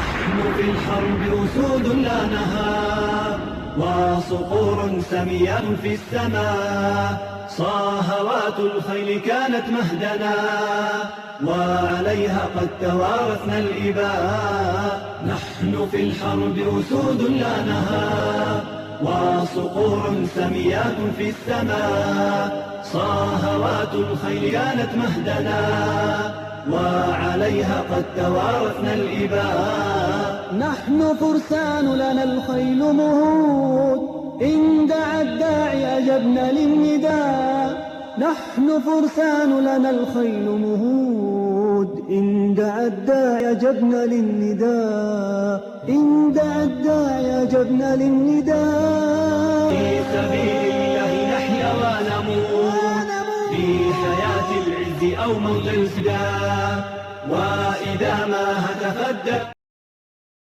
نحن في الحرب أسود لا نهاب، وصقور سميات في السماء. صاهوات الخيل كانت مهدنا، وعليها قد توارثنا الإباء. نحن في الحرب أسود لا نهاب، وصقور سميات في السماء. صاهوات الخيل كانت مهدنا، وعليها قد توارثنا الإباء. نحن فرسان لنا الخيل مهود، إن دعا الداعي أجبنا للنداء. نحن فرسان لنا الخيل مهود، إن دعا الداعي أجبنا للنداء. إن دعا الداعي أجبنا للنداء. في سبيل الله نحيا ونموت، في حياة العز أو موت الفداء. وإذا ما هتف الدف